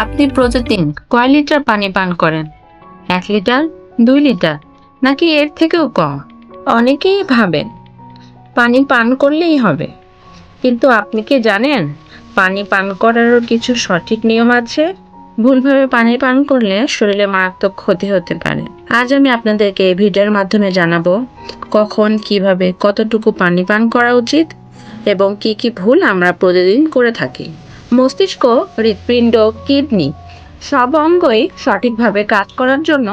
আপনি প্রতিদিন কয় লিটার পানি পান করেন? ১ লিটার, ২ লিটার নাকি এর থেকেও কম? অনেকেই ভাবেন পানি পান করলেই হবে, কিন্তু আপনি কি জানেন পানি পান করারও কিছু সঠিক নিয়ম আছে? ভুলভাবে পানি পান করলে শরীরে মারাত্মক ক্ষতি হতে পারে। আজ আমি আপনাদেরকে এই ভিডিওর মাধ্যমে জানাবো কখন, কিভাবে, কতটুকু পানি পান করা উচিত এবং কি কি ভুল আমরা প্রতিদিন করে থাকি। মস্তিষ্ক, হৃৎপিণ্ড, কিডনি সব অঙ্গই সঠিকভাবে কাজ করার জন্য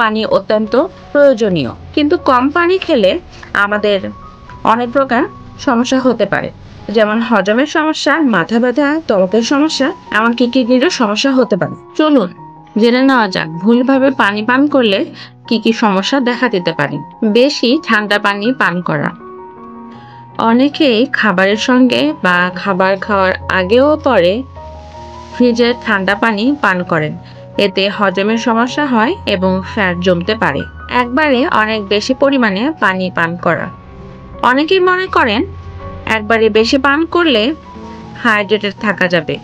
পানি অত্যন্ত প্রয়োজনীয়, কিন্তু কম পানি খেলে আমাদের অনেক প্রকার সমস্যা হতে পারে, যেমন হজমের সমস্যা, মাথা ব্যথা, ত্বকের সমস্যা, এমনকি কিডনিরও সমস্যা হতে পারে। চলুন জেনে নেওয়া যাক ভুলভাবে পানি পান করলে কি কি সমস্যা দেখা দিতে পারে। বেশি ঠান্ডা পানি পান করা। অনেকেই খাবারের সঙ্গে বা খাবার খাওয়ার আগেও পরে ফ্রিজের ঠান্ডা পানি পান করেন। এতে হজমের সমস্যা হয় এবং ফ্যাট জমতে পারে। একবারে অনেক বেশি পরিমাণে পানি পান করা। অনেকেই মনে করেন একবারে বেশি পান করলে হাইড্রেটেড থাকা যাবে,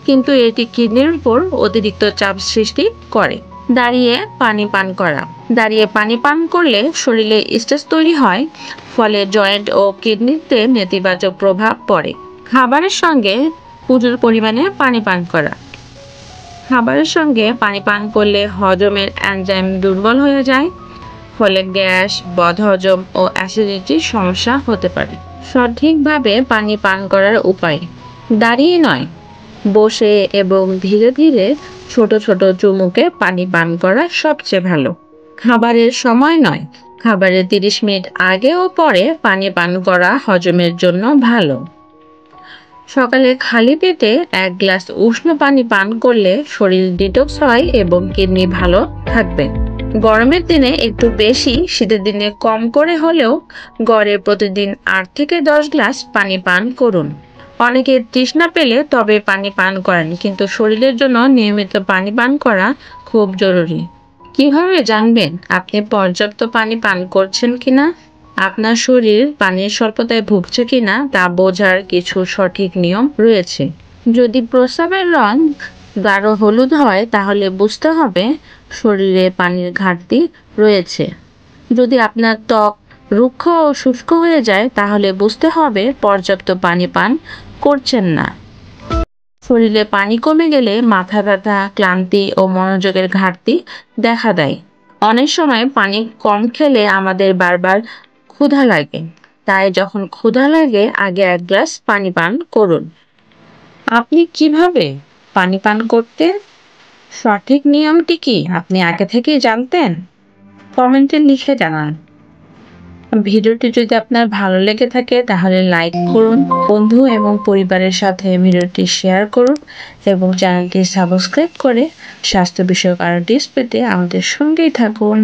কিন্তু এটি কিডনির উপর অতিরিক্ত চাপ সৃষ্টি করে। দাঁড়িয়ে পানি পান করা। দাঁড়িয়ে পানি পান করলে শরীরে স্ট্রেস তৈরি হয়, ফলে জয়েন্ট ও কিডনিতে নেতিবাচক প্রভাব পড়ে। খাবারের সঙ্গে প্রচুর পরিমাণে পানি পান করা। খাবারের সঙ্গে পানি পান করলে হজমের এনজাইম দুর্বল হয়ে যায়, ফলে গ্যাস, বদহজম ও অ্যাসিডিটির সমস্যা হতে পারে। সঠিকভাবে পানি পান করার উপায়: দাঁড়িয়ে নয়, বসে এবং ধীরে ধীরে ছোট ছোট চুমুকে পানি পান করা সবচেয়ে ভালো। খাবারের সময় নয়, খাবারের 30 মিনিট আগে ও পরে পানি পান করা হজমের জন্য ভালো। সকালে খালি পেটে 1 গ্লাস উষ্ণ পানি পান করলে শরীর ডিটক্স হয় এবং কিডনি ভালো থাকবে। গরমের দিনে একটু বেশি, শীতের দিনে কম করে হলেও গড়ে প্রতিদিন 8 থেকে 10 গ্লাস পানি পান করুন। অনেকে তৃষ্ণা পেলে তবে পানি পান করেন, কিন্তু শরীরের জন্য নিয়মিত পানি পান করা খুব জরুরি। কিভাবে জানবেন আপনি পর্যাপ্ত পানি পান করছেন কিনা? আপনার শরীর পানির স্বল্পতায় ভুগছে কিনা তা বোঝার কিছু সঠিক নিয়ম রয়েছে। যদি প্রস্রাবের রং গাঢ় হলুদ হয় তাহলে বুঝতে হবে শরীরে পানির ঘাটতি রয়েছে। যদি আপনার ত্বক রুক্ষ ও শুষ্ক হয়ে যায় তাহলে বুঝতে হবে পর্যাপ্ত পানি পান করছেন না। শরীরে পানি কমে গেলে মাথা ব্যথা, ক্লান্তি ও মনোযোগের ঘাটতি দেখা দেয়। অনেক সময় পানি কম খেলে আমাদের বারবার ক্ষুধা লাগে, তাই যখন ক্ষুধা লাগে আগে 1 গ্লাস পানি পান করুন। আপনি কিভাবে পানি পান করতে? সঠিক নিয়মটি কি আপনি আগে থেকেই জানতেন? কমেন্টে লিখে জানান। ভিডিওটি যদি আপনার ভালো লেগে থাকে তাহলে লাইক করুন, বন্ধু এবং পরিবারের সাথে ভিডিওটি শেয়ার করুন এবং চ্যানেলটি সাবস্ক্রাইব করে স্বাস্থ্য বিষয়ক আরও টিপস পেতে আমাদের সঙ্গেই থাকুন।